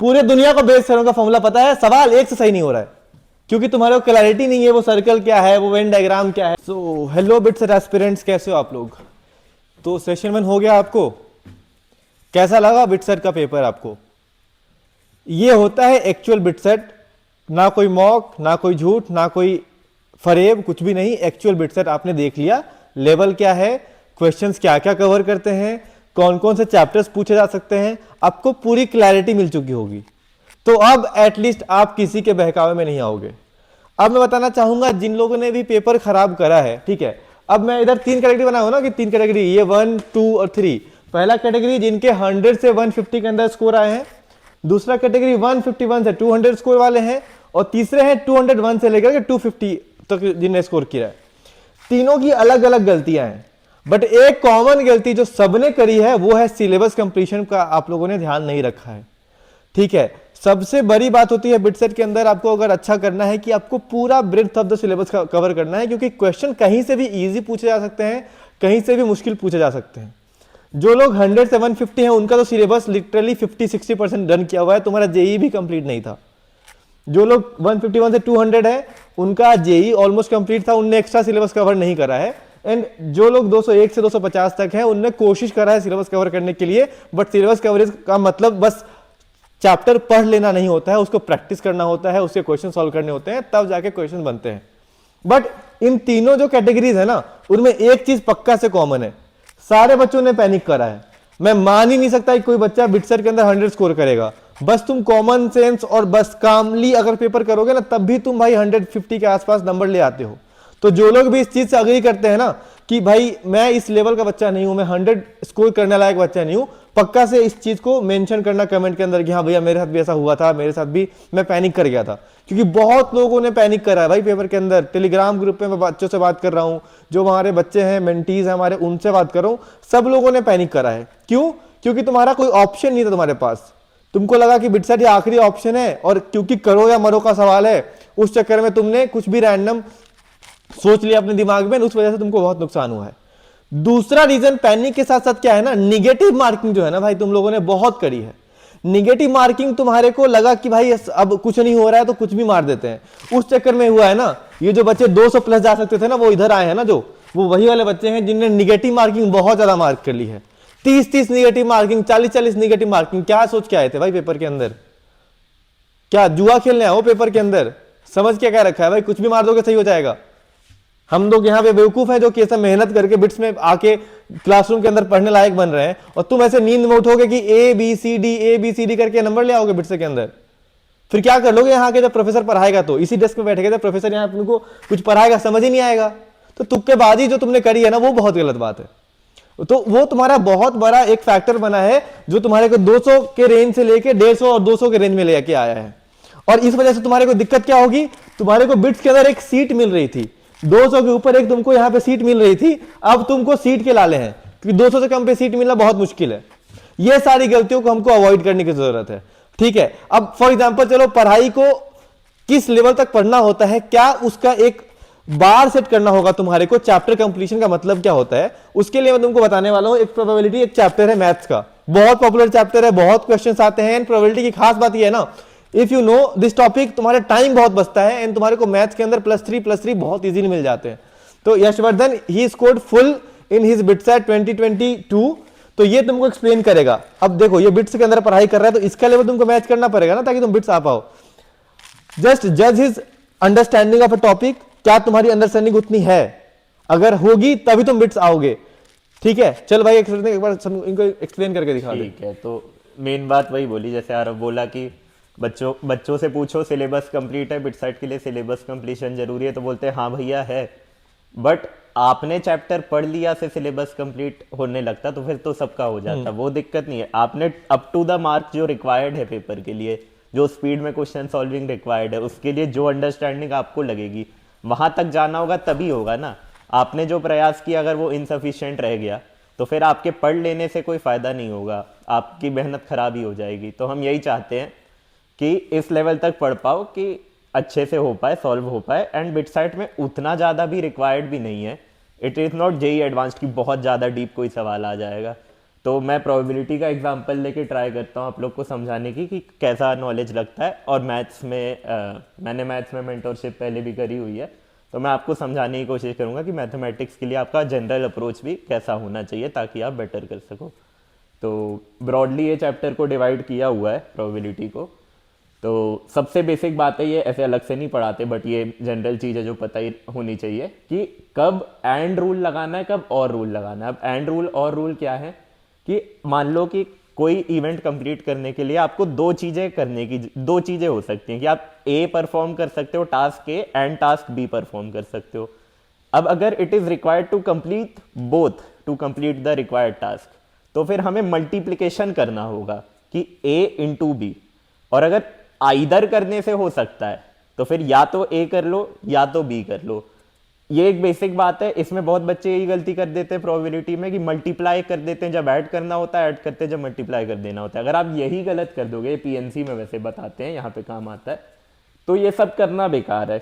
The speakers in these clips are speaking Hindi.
पूरे दुनिया को बेस करने का फॉर्मूला पता है, सवाल एक से सही नहीं हो रहा है क्योंकि तुम्हारे को क्लैरिटी नहीं है वो सर्कल क्या है, वो वेन डायग्राम क्या है। सो हेलो बिट्स एस्पिरेंट्स, कैसे हो आप लोग? तो सेशन 1 हो गया आपको? कैसा लगा बिटसेट का पेपर आपको? ये होता है एक्चुअल बिटसेट, ना कोई मॉक, ना कोई झूठ, ना कोई फरेब, कुछ भी नहीं। एक्चुअल बिटसेट आपने देख लिया, लेवल क्या है, क्वेश्चंस क्या क्या कवर करते हैं, कौन कौन से चैप्टर्स पूछे जा सकते हैं, आपको पूरी क्लैरिटी मिल चुकी होगी। तो अब एटलीस्ट आप किसी के बहकावे में नहीं आओगे। अब मैं बताना चाहूंगा जिन लोगों ने भी पेपर खराब करा है, ठीक है, अब मैं इधर 3 कैटेगरी बनाया हूं ना कि 3 कैटेगरी, ये 1, 2 और 3। पहला कैटेगरी जिनके 100 से 150 के अंदर स्कोर आए हैं, दूसरा कैटेगरी 151 से 200 स्कोर वाले हैं, और तीसरे हैं 201 से लेकर के 250 तक जिनने स्कोर किया है। तीनों की अलग अलग गलतियां हैं, बट एक कॉमन गलती जो सबने करी है वो है सिलेबस कंप्लीशन का आप लोगों ने ध्यान नहीं रखा है, ठीक है। सबसे बड़ी बात होती है बिटसेट के अंदर आपको अगर अच्छा करना है कि आपको पूरा breadth of the syllabus cover करना है, क्योंकि क्वेश्चन कहीं से भी इजी पूछे जा सकते हैं, कहीं से भी मुश्किल पूछे जा सकते हैं। जो लोग 100 से 150 हैं उनका तो सिलेबस लिटरली 50-60% डन किया हुआ है, तुम्हारा जेई भी कंप्लीट नहीं था। जो लोग 151 से 200 है उनका जेई ऑलमोस्ट कंप्लीट था, उनने एक्स्ट्रा सिलेबस कवर नहीं करा है। एंड जो लोग 201 से 250 तक हैं उनने कोशिश करा है सिलेबस कवर करने के लिए, बट सिलेबस कवरेज का मतलब बस चैप्टर पढ़ लेना नहीं होता है, उसको प्रैक्टिस करना होता है, उसके क्वेश्चन सॉल्व करने होते हैं, तब जाके क्वेश्चन बनते हैं। बट इन तीनों जो कैटेगरीज है ना, उनमें एक चीज पक्का से कॉमन है, सारे बच्चों ने पैनिक करा है। मैं मान ही नहीं सकता कि कोई बच्चा बिटसेट के अंदर 100 स्कोर करेगा। बस तुम कॉमन सेंस और बस कामली अगर पेपर करोगे ना, तब भी तुम भाई 150 के आसपास नंबर ले आते हो। तो जो लोग भी इस चीज से अग्री करते हैं ना कि भाई मैं इस लेवल का बच्चा नहीं हूं, मैं 100 स्कोर करने लायक बच्चा नहीं हूं, पक्का से इस चीज को मेंशन करना कमेंट के अंदर कि हाँ भैया मेरे साथ भी ऐसा हुआ था, मेरे साथ भी मैं पैनिक कर गया था। क्योंकि बहुत लोगों ने पैनिक करा है भाई पेपर के अंदर। टेलीग्राम ग्रुप पे मैं बच्चों से बात कर रहा हूं, जो हमारे बच्चे हैं, मेंटीज हैं हमारे, उनसे बात कर रहा हूं, सब लोगों ने पैनिक करा है। क्यों? क्योंकि तुम्हारा कोई ऑप्शन नहीं था तुम्हारे पास। तुमको लगा कि बिटसेट ये आखिरी ऑप्शन है, और क्योंकि करो या मरो का सवाल है, उस चक्कर में तुमने कुछ भी रैंडम सोच लिया अपने दिमाग में, उस वजह से तुमको बहुत नुकसान हुआ है। दूसरा रीजन पैनिक के साथ साथ क्या है ना, निगेटिव मार्किंग जो है ना भाई, तुम लोगों ने बहुत करी है। निगेटिव मार्किंग तुम्हारे को लगा कि भाई अब कुछ नहीं हो रहा है तो कुछ भी मार देते हैं, उस चक्कर में हुआ है ना। ये जो बच्चे 200 प्लस जा सकते थे ना, वो इधर आए हैं ना, जो वो वही वाले बच्चे हैं जिनने निगेटिव मार्किंग बहुत ज्यादा मार्क कर ली है। 30-30 निगेटिव मार्किंग, 40-40 निगेटिव मार्किंग। क्या सोच के आए थे भाई पेपर के अंदर? क्या जुआ खेलने आओ पेपर के अंदर? समझ क्या रखा है भाई, कुछ भी मार दोगे सही हो जाएगा। हम लोग यहाँ पे बेवकूफ हैं जो कि ऐसा मेहनत करके बिट्स में आके क्लासरूम के अंदर पढ़ने लायक बन रहे हैं, और तुम ऐसे नींद में उठोगे कि ए बी सी डी करके नंबर ले आओगे बिट्स के अंदर। फिर क्या कर लोगे यहाँ के जब प्रोफेसर पढ़ाएगा? तो इसी डेस्क पे बैठेगा जब प्रोफेसर यहाँ तुमको कुछ पढ़ाएगा, समझ ही नहीं आएगा। तो तुक्केबाजी जो तुमने करी है ना, वो बहुत गलत बात है। तो वो तुम्हारा बहुत बड़ा एक फैक्टर बना है जो तुम्हारे को 200 के रेंज से लेके 150 और 200 के रेंज में लेके आया है। और इस वजह से तुम्हारे को दिक्कत क्या होगी, तुम्हारे को बिट्स के अंदर एक सीट मिल रही थी, 200 के ऊपर एक तुमको यहां पे सीट मिल रही थी, अब तुमको सीट के लाले हैं, क्योंकि 200 से कम पे सीट मिलना बहुत मुश्किल है। ये सारी गलतियों को हमको अवॉइड करने की जरूरत है, ठीक है। अब फॉर एग्जांपल चलो, पढ़ाई को किस लेवल तक पढ़ना होता है, क्या उसका एक बार सेट करना होगा तुम्हारे को। चैप्टर कंप्लीशन का मतलब क्या होता है, उसके लिए मैं तुमको बताने वाला हूं। एक प्रोबेबिलिटी एक चैप्टर है मैथ्स का, बहुत पॉपुलर चैप्टर है, बहुत क्वेश्चंस आते हैं। एंड प्रोबेबिलिटी की खास बात यह है ना, if you know this topic, तुम्हारा टाइम बहुत बचता है, एंड तुम्हारे को मैथ्स के अंदर +3 बहुत इजीली मिल जाते हैं। तो Yashvardhan he scored full in his BITSAT 2022, तो ये तुमको एक्सप्लेन करेगा। अब देखो ये बिट्स के अंदर पढ़ाई कर रहा है, तो इसका लेवल तुमको मैच करना पड़ेगा ना, ताकि तुम बिट्स आ पाओ। जस्ट जज his understanding of a topic, क्या तुम्हारी अंडरस्टैंडिंग उतनी है? अगर होगी तभी तुम बिट्स आओगे, ठीक है। चल भाई एक बार इनको एक्सप्लेन करके दिखा दे। ठीक है, तो मेन बात वही बोली, जैसे आरव बोला कि बच्चों से पूछो सिलेबस कंप्लीट है, बिटसेट के लिए सिलेबस कंप्लीशन जरूरी है, तो बोलते हैं हाँ भैया है। बट आपने चैप्टर पढ़ लिया से सिलेबस कंप्लीट होने लगता तो फिर तो सबका हो जाता, वो दिक्कत नहीं है। आपने अप टू द मार्क जो रिक्वायर्ड है पेपर के लिए, जो स्पीड में क्वेश्चन सॉल्विंग रिक्वायर्ड है, उसके लिए जो अंडरस्टैंडिंग आपको लगेगी वहां तक जाना होगा, तभी होगा ना। आपने जो प्रयास किया अगर वो इनसफिशिएंट रह गया तो फिर आपके पढ़ लेने से कोई फायदा नहीं होगा, आपकी मेहनत खराब ही हो जाएगी। तो हम यही चाहते हैं कि इस लेवल तक पढ़ पाओ कि अच्छे से हो पाए, सॉल्व हो पाए। एंड बिटसेट में उतना ज़्यादा भी रिक्वायर्ड भी नहीं है, it is not JEE advanced की बहुत ज़्यादा डीप कोई सवाल आ जाएगा। तो मैं प्रोबेबिलिटी का एग्जांपल लेके ट्राई करता हूँ आप लोग को समझाने की कि कैसा नॉलेज लगता है। और मैथ्स में मैंने मैथ्स में मेंटोरशिप पहले भी करी हुई है, तो मैं आपको समझाने की कोशिश करूँगा कि मैथमेटिक्स के लिए आपका जनरल अप्रोच भी कैसा होना चाहिए ताकि आप बेटर कर सको। तो ब्रॉडली ये चैप्टर को डिवाइड किया हुआ है प्रोबेबिलिटी को। तो सबसे बेसिक बात है, ये ऐसे अलग से नहीं पढ़ाते बट ये जनरल चीज़ है जो पता ही होनी चाहिए कि कब एंड रूल लगाना है, कब और रूल लगाना है। अब एंड रूल और रूल क्या है कि मान लो कि कोई इवेंट कंप्लीट करने के लिए आपको दो चीज़ें हो सकती हैं कि आप ए परफॉर्म कर सकते हो task A and task B perform कर सकते हो। अब अगर it is required to complete both to complete the required task, तो फिर हमें मल्टीप्लिकेशन करना होगा कि ए इंटू बी। और अगर आइदर करने से हो सकता है तो फिर या तो ए कर लो या तो बी कर लो। ये एक बेसिक बात है। इसमें बहुत बच्चे यही गलती कर देते हैं प्रोबेबिलिटी में कि मल्टीप्लाई कर देते हैं जब ऐड करना होता है, ऐड करते हैं जब मल्टीप्लाई कर देना होता है। अगर आप यही गलत कर दोगे, पीएनसी में वैसे बताते हैं, यहाँ पे काम आता है, तो ये सब करना बेकार है।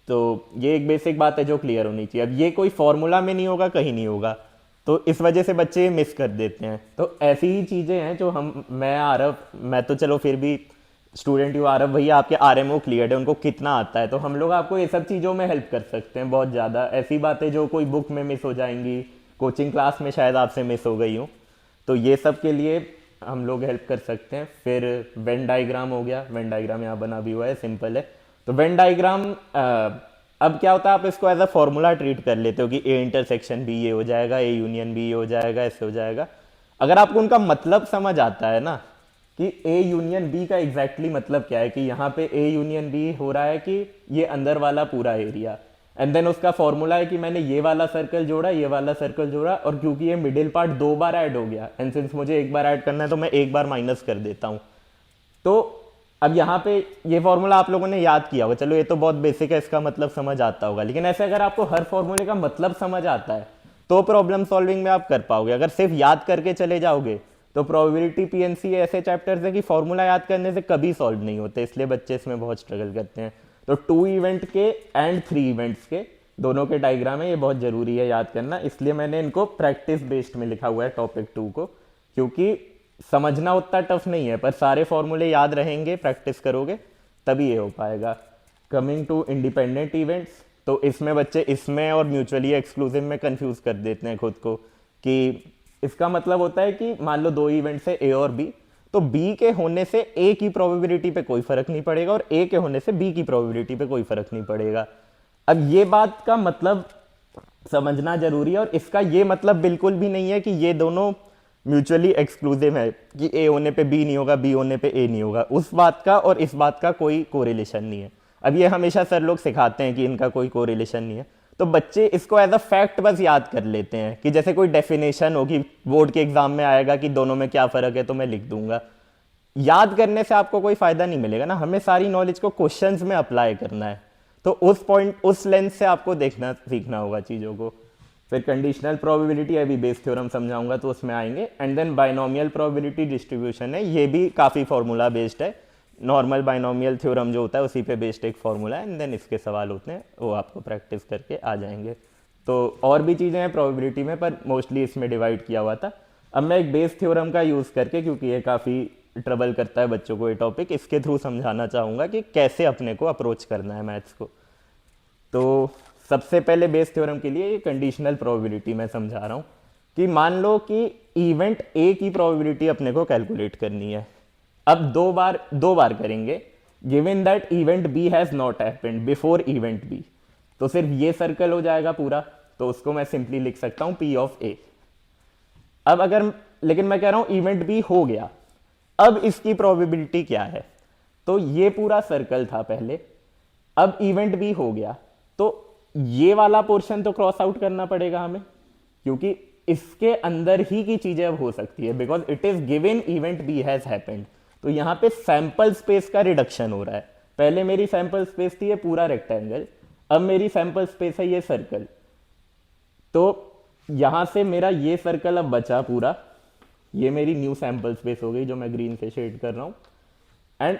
तो ये एक बेसिक बात है जो क्लियर होनी चाहिए। अब ये कोई फॉर्मूला में नहीं होगा, कहीं नहीं होगा, तो इस वजह से बच्चे मिस कर देते हैं। तो ऐसी ही चीज़ें हैं जो मैं तो चलो फिर भी स्टूडेंट हूँ, आरव भैया आपके आरएमओ क्लियर है, उनको कितना आता है, तो हम लोग आपको ये सब चीज़ों में हेल्प कर सकते हैं बहुत ज़्यादा। ऐसी बातें जो कोई बुक में मिस हो जाएंगी, कोचिंग क्लास में शायद आपसे मिस हो गई हूँ, तो ये सब के लिए हम लोग हेल्प कर सकते हैं। फिर वेन डायग्राम हो गया, वेन डायग्राम यहाँ बना भी हुआ है, सिंपल है। तो वेन डायग्राम अब क्या होता है, आप इसको एज अ फॉर्मूला ट्रीट कर लेते हो कि ए इंटरसेक्शन बी ये हो जाएगा, ए यूनियन बी ये हो जाएगा, ऐसे हो जाएगा। अगर आपको उनका मतलब समझ आता है ना कि ए यूनियन बी का एग्जैक्टली मतलब क्या है, कि यहाँ पे ए यूनियन बी हो रहा है कि ये अंदर वाला पूरा एरिया, एंड देन उसका फॉर्मूला है कि मैंने ये वाला सर्कल जोड़ा, ये वाला सर्कल जोड़ा, और क्योंकि ये मिडिल पार्ट 2 बार ऐड हो गया एंड सिंस मुझे 1 बार ऐड करना है तो मैं 1 बार माइनस कर देता हूँ। तो अब यहाँ पे ये फॉर्मूला आप लोगों ने याद किया होगा, चलो ये तो बहुत बेसिक है, इसका मतलब समझ आता होगा। लेकिन ऐसे अगर आपको हर फॉर्मूले का मतलब समझ आता है तो प्रॉब्लम सॉल्विंग में आप कर पाओगे। अगर सिर्फ याद करके चले जाओगे तो प्रोबेबिलिटी, पीएनसी ऐसे चैप्टर्स हैं कि फॉर्मूला याद करने से कभी सॉल्व नहीं होते, इसलिए बच्चे इसमें बहुत स्ट्रगल करते हैं। तो 2 इवेंट के एंड 3 इवेंट्स के दोनों के डायग्राम है, ये बहुत जरूरी है याद करना, इसलिए मैंने इनको प्रैक्टिस बेस्ड में लिखा हुआ है टॉपिक 2 को, क्योंकि समझना उतना टफ नहीं है, पर सारे फॉर्मूले याद रहेंगे, प्रैक्टिस करोगे तभी ये हो पाएगा। कमिंग टू इंडिपेंडेंट इवेंट्स, तो इसमें बच्चे इसमें और म्यूचुअली एक्सक्लूसिव में कंफ्यूज कर देते हैं खुद को, कि इसका मतलब होता है कि मान लो 2 इवेंट्स है ए और बी, तो बी के होने से ए की प्रोबेबिलिटी पे कोई फर्क नहीं पड़ेगा और ए के होने से बी की प्रोबेबिलिटी पे कोई फर्क नहीं पड़ेगा। अब ये बात का मतलब समझना जरूरी है, और इसका ये मतलब बिल्कुल भी नहीं है कि ये दोनों म्यूचुअली एक्सक्लूसिव है कि ए होने पे बी नहीं होगा, बी होने पे ए नहीं होगा। उस बात का और इस बात का कोई कोरिलेशन नहीं है। अब ये हमेशा सर लोग सिखाते हैं कि इनका कोई कोरिलेशन नहीं है, तो बच्चे इसको एज अ फैक्ट बस याद कर लेते हैं कि जैसे कोई डेफिनेशन हो कि बोर्ड के एग्जाम में आएगा कि दोनों में क्या फ़र्क है तो मैं लिख दूंगा। याद करने से आपको कोई फ़ायदा नहीं मिलेगा ना, हमें सारी नॉलेज को क्वेश्चंस में अप्लाई करना है, तो उस लेंस से आपको देखना सीखना होगा चीज़ों को। फिर कंडीशनल प्रोबेबिलिटी अभी बेस थ्योरम समझाऊंगा तो उसमें आएंगे, and then binomial probability distribution है, ये भी काफ़ी फार्मूला बेस्ड है, नॉर्मल बाइनोमियल थ्योरम जो होता है उसी पे बेस्ड एक फार्मूला है, एंड देन इसके सवाल होते हैं, वो आपको प्रैक्टिस करके आ जाएंगे। तो और भी चीज़ें हैं प्रोबेबिलिटी में, पर मोस्टली इसमें डिवाइड किया हुआ था। अब मैं एक बेस थ्योरम का यूज़ करके, क्योंकि ये काफ़ी ट्रबल करता है बच्चों को ये टॉपिक, इसके थ्रू समझाना चाहूँगा कि कैसे अपने को अप्रोच करना है मैथ्स को। तो सबसे पहले बेस थ्योरम के लिए ये कंडीशनल प्रोबेबिलिटी मैं समझा रहा हूँ कि मान लो कि इवेंट ए की प्रोबेबिलिटी अपने को कैलकुलेट करनी है। अब दो बार करेंगे, given that event B has not happened before event B, तो सिर्फ ये सर्कल हो जाएगा पूरा, तो उसको मैं सिंपली लिख सकता हूं पी ऑफ ए। अब लेकिन मैं कह रहा हूं इवेंट बी हो गया, अब इसकी प्रोबेबिलिटी क्या है, तो ये पूरा सर्कल था पहले, अब इवेंट बी हो गया, तो ये वाला पोर्शन तो क्रॉस आउट करना पड़ेगा हमें, क्योंकि इसके अंदर ही की चीजें अब हो सकती है, because it is given event B has happened. तो यहां पे सैंपल स्पेस का रिडक्शन हो रहा है। पहले मेरी सैंपल स्पेस थी ये पूरा रेक्टेंगल, अब मेरी सैंपल स्पेस है ये सर्कल। तो यहां से मेरा ये सर्कल अब बचा पूरा, ये मेरी न्यू सैंपल स्पेस हो गई जो मैं ग्रीन से शेड कर रहा हूं, एंड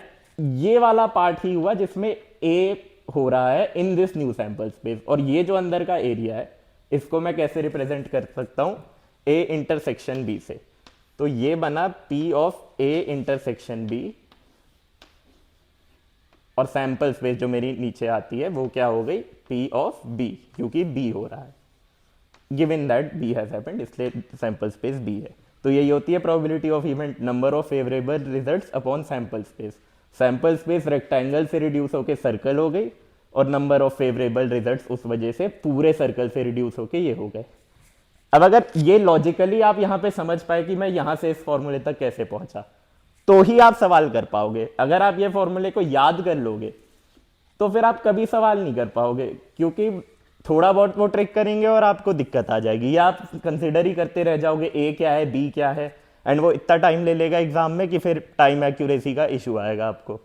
ये वाला पार्ट ही हुआ जिसमें ए हो रहा है in this new sample space, और ये जो अंदर का एरिया है इसको मैं कैसे रिप्रेजेंट कर सकता हूं, ए इंटरसेक्शन बी से, तो ये बना P of A intersection B, और सैंपल स्पेस जो मेरी नीचे आती है वो क्या हो गई, पी ऑफ बी, क्योंकि बी हो रहा है, given that B has happened, इसलिए सैंपल स्पेस बी है। तो यही होती है probability of event, number of favourable results upon sample space. Sample space rectangle से रिड्यूस होकर सर्कल हो गई, और नंबर ऑफ फेवरेबल रिजल्ट्स उस वजह से पूरे सर्कल से रिड्यूस होकर ये हो गए। अब अगर ये लॉजिकली आप यहाँ पे समझ पाए कि मैं यहाँ से इस फॉर्मूले तक कैसे पहुंचा, तो ही आप सवाल कर पाओगे। अगर आप ये फॉर्मूले को याद कर लोगे तो फिर आप कभी सवाल नहीं कर पाओगे, क्योंकि थोड़ा बहुत वो ट्रिक करेंगे और आपको दिक्कत आ जाएगी, या आप कंसिडर ही करते रह जाओगे ए क्या है बी क्या है, एंड वो इतना टाइम ले लेगा एग्जाम में कि फिर टाइम एक्यूरेसी का इशू आएगा आपको।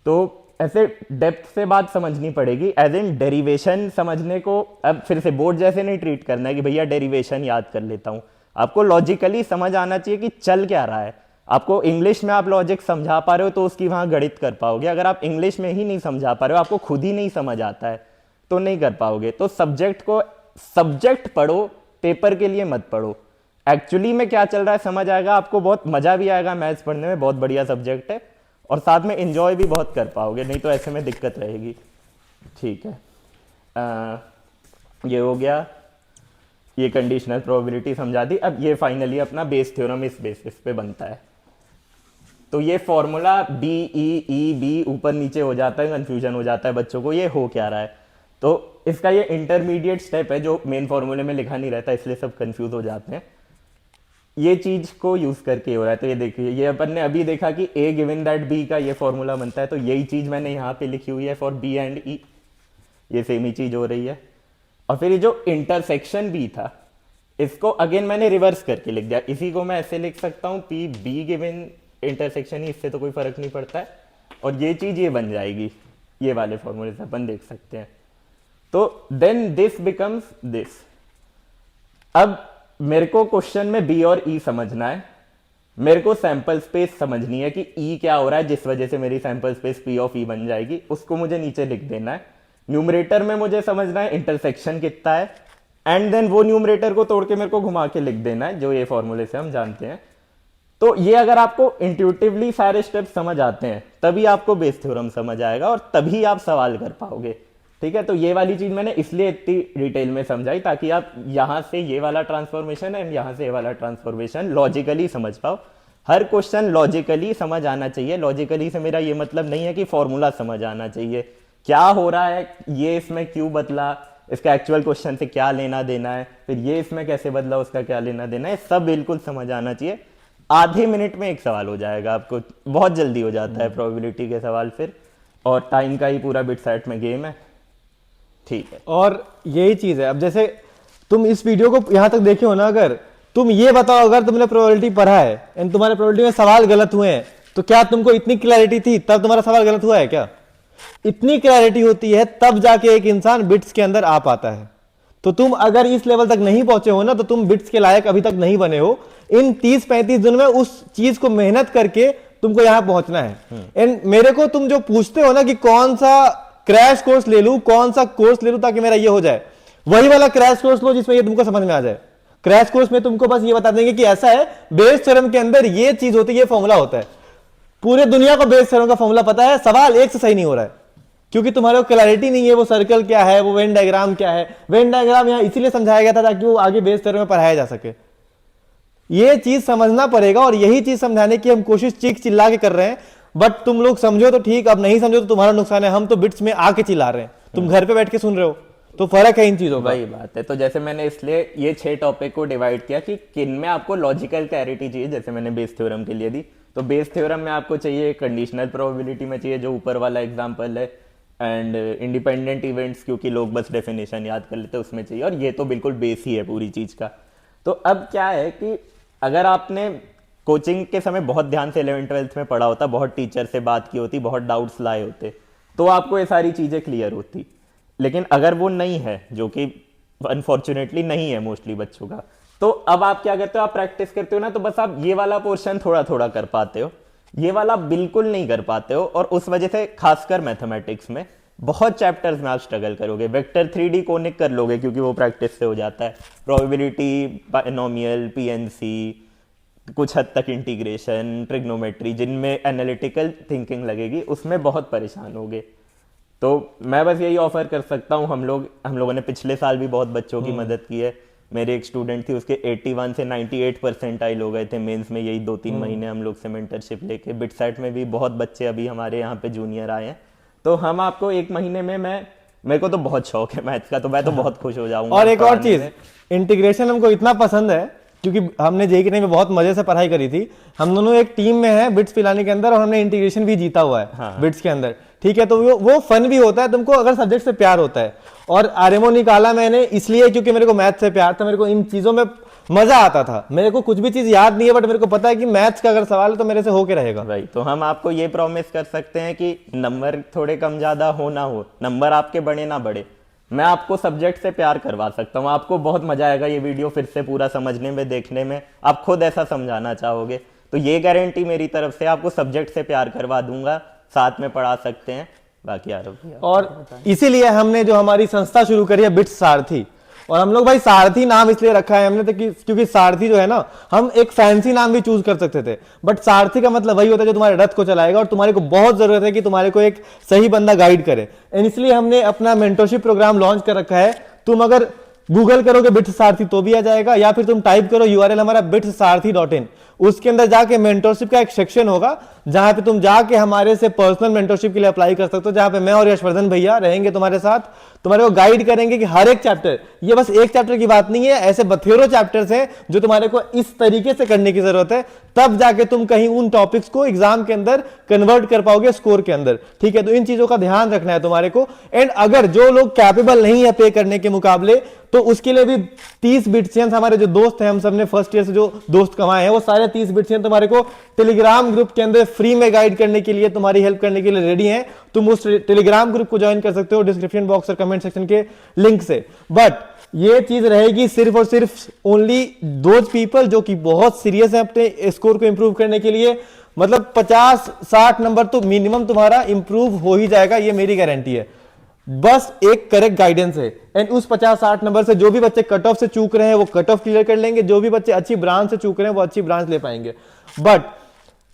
तो ऐसे डेप्थ से बात समझनी पड़ेगी, एज इन डेरिवेशन समझने को अब फिर से बोर्ड जैसे नहीं ट्रीट करना है कि भैया डेरिवेशन याद कर लेता हूँ। आपको लॉजिकली समझ आना चाहिए कि चल क्या रहा है। आपको इंग्लिश में आप लॉजिक समझा पा रहे हो तो उसकी वहाँ गणित कर पाओगे, अगर आप इंग्लिश में ही नहीं समझा पा रहे हो, आपको खुद ही नहीं समझ आता है, तो नहीं कर पाओगे। तो सब्जेक्ट पढ़ो, पेपर के लिए मत पढ़ो। एक्चुअली में क्या चल रहा है समझ आएगा आपको, बहुत मजा भी आएगा मैथ्स पढ़ने में, बहुत बढ़िया सब्जेक्ट है, और साथ में एंजॉय भी बहुत कर पाओगे, नहीं तो ऐसे में दिक्कत रहेगी। ठीक है, ये हो गया, ये कंडीशनल प्रोबेबिलिटी समझा दी। अब ये फाइनली अपना बेस थ्योरम इस बेसिस पे बनता है। तो ये formula B E E B ऊपर नीचे हो जाता है, कंफ्यूजन हो जाता है बच्चों को, ये हो क्या रहा है। तो इसका ये इंटरमीडिएट स्टेप है जो मेन फॉर्मूले में लिखा नहीं रहता, इसलिए सब कंफ्यूज हो जाते हैं। ये चीज को यूज करके हो रहा है। तो ये देखिए, ये अपन ने अभी देखा कि ए गिवन दैट बी का ये फॉर्मूला बनता है, तो यही चीज मैंने यहाँ पे लिखी हुई है फॉर बी एंड ई, ये सेम ही चीज हो रही है। और फिर ये जो इंटरसेक्शन बी था, इसको अगेन मैंने रिवर्स करके लिख दिया। इसी को मैं ऐसे लिख सकता हूँ पी बी गिवन इंटरसेक्शन ही, इससे तो कोई फर्क नहीं पड़ता है, और ये चीज ये बन जाएगी, ये वाले फॉर्मूले से अपन देख सकते हैं। तो देन दिस बिकम्स दिस। अब मेरे को क्वेश्चन में बी और ई समझना है, मेरे को सैंपल स्पेस समझनी है कि ई क्या हो रहा है जिस वजह से मेरी सैंपल स्पेस पी ऑफ ई बन जाएगी, उसको मुझे नीचे लिख देना है। न्यूमरेटर में मुझे समझना है इंटरसेक्शन कितना है, एंड देन वो न्यूमरेटर को तोड़ के मेरे को घुमा के लिख देना है, जो ये फॉर्मूले से हम जानते हैं। तो ये अगर आपको इंट्यूटिवली सारे स्टेप समझ आते हैं तभी आपको बेस थ्योरम समझ आएगा, और तभी आप सवाल कर पाओगे। ठीक है, तो ये वाली चीज मैंने इसलिए इतनी डिटेल में समझाई ताकि आप यहां से ये वाला ट्रांसफॉर्मेशन एंड यहां से ये वाला ट्रांसफॉर्मेशन लॉजिकली समझ पाओ। हर क्वेश्चन लॉजिकली समझ आना चाहिए। लॉजिकली से मेरा ये मतलब नहीं है कि फॉर्मूला समझ आना चाहिए, क्या हो रहा है, ये इसमें क्यों बदला, इसका एक्चुअल क्वेश्चन से क्या लेना देना है, फिर ये इसमें कैसे बदला, उसका क्या लेना देना है, सब बिल्कुल समझ आना चाहिए। आधे मिनट में एक सवाल हो जाएगा आपको, बहुत जल्दी हो जाता है प्रोबेबिलिटी के सवाल फिर, और टाइम का ही पूरा बिट सेट में गेम है। ठीक है, और यही चीज है। अब जैसे तुम इस वीडियो को यहां तक देखे हो ना, अगर तुम ये बताओ, अगर तुमने प्रोबेबिलिटी पढ़ा है एंड तुम्हारे प्रोबेबिलिटी में सवाल गलत हुए हैं, तो क्या तुमको इतनी क्लैरिटी थी तब तुम्हारा सवाल गलत हुआ है क्या? इतनी क्लैरिटी होती है तब जाके एक इंसान बिट्स के अंदर आ पाता है। तो तुम अगर इस लेवल तक नहीं पहुंचे हो ना, तो तुम बिट्स के लायक अभी तक नहीं बने हो। इन 30-35 दिन में उस चीज को मेहनत करके तुमको यहां पहुंचना है। एंड मेरे को तुम जो पूछते हो ना कि कौन सा क्रैश कोर्स ले लूं, कौन सा कोर्स ले लूं ताकि मेरा ये हो जाए, वही वाला क्रैश कोर्स लो जिसमें ये तुमको समझ में आ जाए। क्रैश कोर्स में तुमको बस ये बता देंगे कि ऐसा है, बेस थ्योरम के अंदर ये चीज होती है, ये फॉर्मूला होता है। पूरे दुनिया को बेस थ्योरम का फॉर्मूला पता है, सवाल एक से सही नहीं हो रहा है क्योंकि तुम्हारे को क्लैरिटी नहीं है वो सर्कल क्या है, वो वेन डायग्राम क्या है। वेन डायग्राम यहां इसीलिए समझाया गया था ताकि वो आगे बेस थ्योरम में पढ़ाया जा सके। ये चीज समझना पड़ेगा, और यही चीज समझाने की हम कोशिश चीख चिल्ला के कर रहे हैं। बट तुम लोग समझो तो ठीक, अब नहीं समझो तो तुम्हारा नुकसान है। हम तो बिट्स में आके चिल्ला रहे हैं, तुम घर पे बैठ के सुन रहे हो, तो फर्क है इन चीजों का। वही बात है। तो जैसे मैंने इसलिए ये 6 टॉपिक को डिवाइड किया कि किन में आपको लॉजिकल क्लैरिटी चाहिए, जैसे मैंने बेस थ्योरम के लिए दी। तो बेस थ्योरम में आपको चाहिए, कंडीशनल प्रोबेबिलिटी में चाहिए जो ऊपर वाला एग्जांपल है, एंड इंडिपेंडेंट इवेंट्स क्योंकि लोग बस डेफिनेशन याद कर लेते हैं उसमें चाहिए, और ये तो बिल्कुल बेस ही है पूरी चीज का। तो अब क्या है कि अगर आपने कोचिंग के समय बहुत ध्यान से 11th-12th में पढ़ा होता, बहुत टीचर से बात की होती, बहुत डाउट्स लाए होते, तो आपको ये सारी चीजें क्लियर होती। लेकिन अगर वो नहीं है, जो कि अनफॉर्चुनेटली नहीं है मोस्टली बच्चों का, तो अब आप क्या करते हो, आप प्रैक्टिस करते हो ना, तो बस आप ये वाला पोर्शन थोड़ा थोड़ा कर पाते हो, ये वाला बिल्कुल नहीं कर पाते हो। और उस वजह से खासकर मैथमेटिक्स में बहुत चैप्टर्स में आप स्ट्रगल करोगे। वेक्टर 3D कोनिक कर लोगे क्योंकि वो प्रैक्टिस से हो जाता है। प्रोबेबिलिटी, बायनोमियल, पीएनसी, कुछ हद तक इंटीग्रेशन, ट्रिग्नोमेट्री, जिनमें एनालिटिकल थिंकिंग लगेगी, उसमें बहुत परेशान होगे। तो मैं बस यही ऑफर कर सकता हूँ, हम लोगों ने पिछले साल भी बहुत बच्चों की मदद की है। मेरे एक स्टूडेंट थी, उसके 81 से 98 परसेंटाइल हो गए थे मेंस में, यही 2-3 महीने हम लोग से मेंटरशिप लेके। बिटसाइट में भी बहुत बच्चे अभी हमारे यहाँ पे जूनियर आए हैं। तो हम आपको 1 महीने में, मेरे को तो बहुत शौक है मैथ्स का, तो मैं तो बहुत खुश हो जाऊंगा। और एक और चीज, इंटीग्रेशन हमको इतना पसंद है क्योंकि हमने जेईई के टाइम में बहुत मजे से पढ़ाई करी थी। हम दोनों एक टीम में हैं बिट्स पिलाने के अंदर, और हमने इंटीग्रेशन भी जीता हुआ है। हाँ। बिट्स के अंदर, ठीक है। तो वो फन भी होता है तुमको अगर सब्जेक्ट से प्यार होता है। और आरएमओ निकाला मैंने इसलिए क्योंकि मेरे को मैथ से प्यार था, मेरे को इन चीजों में मजा आता था। मेरे को कुछ भी चीज याद नहीं है, बट मेरे को पता है कि मैथ्स का अगर सवाल है तो मेरे से होके रहेगा भाई। तो हम आपको ये प्रॉमिस कर सकते हैं कि नंबर थोड़े कम ज्यादा हो ना हो, नंबर आपके बढ़े ना बढ़े, मैं आपको सब्जेक्ट से प्यार करवा सकता हूँ। आपको बहुत मजा आएगा ये वीडियो फिर से पूरा समझने में, देखने में, आप खुद ऐसा समझाना चाहोगे। तो ये गारंटी मेरी तरफ से, आपको सब्जेक्ट से प्यार करवा दूंगा, साथ में पढ़ा सकते हैं। बाकी और इसीलिए हमने जो हमारी संस्था शुरू करी है बिट्स सारथी। और हम लोग भाई सारथी नाम इसलिए रखा है हमने क्योंकि सारथी जो है ना, हम एक फैंसी नाम भी चूज कर सकते थे, बट सारथी का मतलब वही होता है जो तुम्हारे रथ को चलाएगा, और तुम्हारे को बहुत जरूरत है कि तुम्हारे को एक सही बंदा गाइड करे। इसलिए हमने अपना मेंटरशिप प्रोग्राम लॉन्च कर रखा है। तुम अगर गूगल करोगे बिट्स सारथी तो भी आ जाएगा, या फिर तुम टाइप करो यूआरएल हमारा bitsaarthi.in, उसके अंदर जाके मेंटरशिप का एक सेक्शन होगा जहां पे तुम जाके हमारे से पर्सनल मेंटरशिप के लिए अप्लाई कर सकते हो, जहां पे मैं और यशवर्धन भैया रहेंगे तुम्हारे साथ, तुम्हारे को गाइड करेंगे कि हर एक चैप्टर, ये बस एक चैप्टर की बात नहीं है, ऐसे बथेरों चैप्टर्स हैं जो तुम्हारे को इस तरीके से करने की जरूरत है, तब जाके तुम कहीं उन टॉपिक्स को एग्जाम के अंदर कन्वर्ट कर पाओगे स्कोर के अंदर, ठीक है। तो इन चीजों का ध्यान रखना है तुम्हारे को। एंड अगर जो लोग कैपेबल नहीं है पे करने के मुकाबले, तो उसके लिए भी 30 बिट्सियंस हमारे जो दोस्त हैं, हम सबने फर्स्ट ईयर से जो दोस्त कमाए हैं, वो सारे 30 बिट्सियंस तुम्हारे को टेलीग्राम ग्रुप के अंदर फ्री में गाइड करने के लिए, तुम्हारी हेल्प करने के लिए रेडी हैं। तुम उस टेलीग्राम ग्रुप को ज्वाइन कर सकते हो डिस्क्रिप्शन बॉक्स और कमेंट सेक्शन के लिंक से। बट ये चीज रहेगी सिर्फ और सिर्फ ओनली दोज पीपल जो कि बहुत सीरियस है अपने स्कोर को इंप्रूव करने के लिए। मतलब 50-60 नंबर तो मिनिमम तुम्हारा इंप्रूव हो ही जाएगा, ये मेरी गारंटी है। बस एक करेक्ट गाइडेंस है। एंड उस 50-60 नंबर से जो भी बच्चे कट ऑफ से चूक रहे हैं वो कट ऑफ क्लियर कर लेंगे, जो भी बच्चे अच्छी ब्रांच से चूक रहे हैं वो अच्छी ब्रांच ले पाएंगे। बट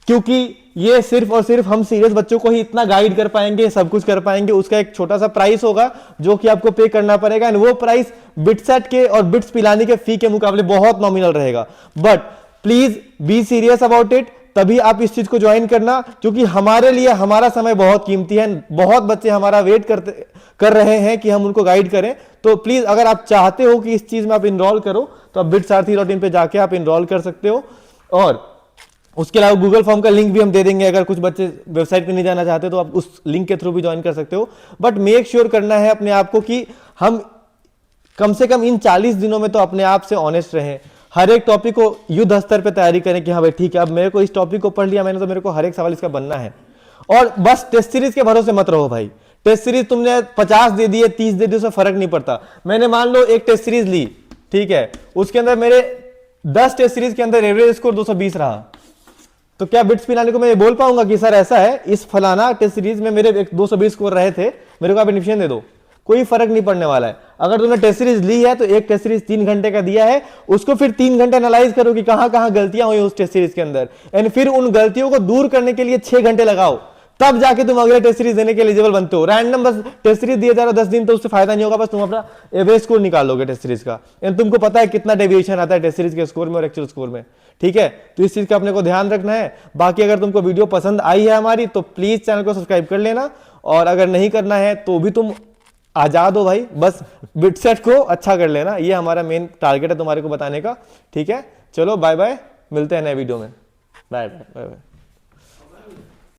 क्योंकि ये सिर्फ और सिर्फ हम सीरियस बच्चों को ही इतना गाइड कर पाएंगे, सब कुछ कर पाएंगे, उसका एक छोटा सा प्राइस होगा जो कि आपको पे करना पड़ेगा। एंड वो प्राइस बिटसेट के और बिट्स पिलाने के फी के मुकाबले बहुत नॉमिनल रहेगा। But please be serious about it, तभी आप इस चीज को ज्वाइन करना, क्योंकि हमारे लिए हमारा समय बहुत कीमती है। बहुत बच्चे हमारा वेट कर रहे हैं कि हम उनको गाइड करें। तो प्लीज अगर आप चाहते हो कि इस चीज में आप इनरोल करो तो आप bitsaarthi.in पे जाके आप इनरोल कर सकते हो। और उसके अलावा गूगल फॉर्म का लिंक भी हम दे देंगे, अगर कुछ बच्चे वेबसाइट पे नहीं जाना चाहते तो आप उस लिंक के थ्रू भी ज्वाइन कर सकते हो। बट मेक श्योर करना है अपने आप को कि हम कम से कम इन 40 दिनों में तो अपने आप से ऑनेस्ट रहें। हर एक टॉपिक को युद्ध स्तर पे तैयारी करें कि हाँ भाई ठीक है, अब मेरे को इस टॉपिक को पढ़ लिया मैंने, तो मेरे को हर एक सवाल इसका बनना है। और बस टेस्ट सीरीज के भरोसे मत रहो भाई। टेस्ट सीरीज तुमने 50 दे दिए, 30 दे दिए, उससे फर्क नहीं पड़ता। मैंने मान लो एक टेस्ट सीरीज ली, ठीक है, उसके अंदर मेरे 10 टेस्ट सीरीज के अंदर एवरेज स्कोर 220 रहा, तो क्या बिट्स पिलाने को मैं ये बोल पाऊंगा कि सर ऐसा है, इस फलाना टेस्ट सीरीज में मेरे 220 स्कोर रहे थे, मेरे को आप एडमिशन दे दो? कोई फर्क नहीं पड़ने वाला है। अगर तुमने टेस्ट सीरीज ली है तो एक टेस्ट सीरीज 3 घंटे का दिया है, उसको फिर 3 घंटे एनालाइज करो कि कहां कहां गलतियां हुई उस टेस्ट सीरीज के अंदर, एंड फिर उन गलतियों को दूर करने के लिए 6 घंटे लगाओ, तब जाके तुम अगले टेस्ट सीरीज देने के एलिजिबल बनते हो। रैंडम बस टेस्ट सीरीज दिए जा रहा 10 दिन, तो उससे फायदा नहीं होगा, बस तुम अपना एवरेज स्कोर निकाल लोगे टेस्ट सीरीज का। एंड तुमको पता है कितना डेविएशन आता है टेस्ट सीरीज के स्कोर में और एक्चुअल स्कोर में, ठीक है। तो इस चीज का अपने को ध्यान रखना है। बाकी अगर तुमको वीडियो पसंद आई है हमारी तो प्लीज चैनल को सब्सक्राइब कर लेना, और अगर नहीं करना है तो भी तुम आजाद हो भाई, बस बिटसेट को अच्छा कर लेना, ये हमारा मेन टारगेट है तुम्हारे को बताने का, ठीक है। चलो बाय बाय, मिलते हैं नए वीडियो में। Bye bye.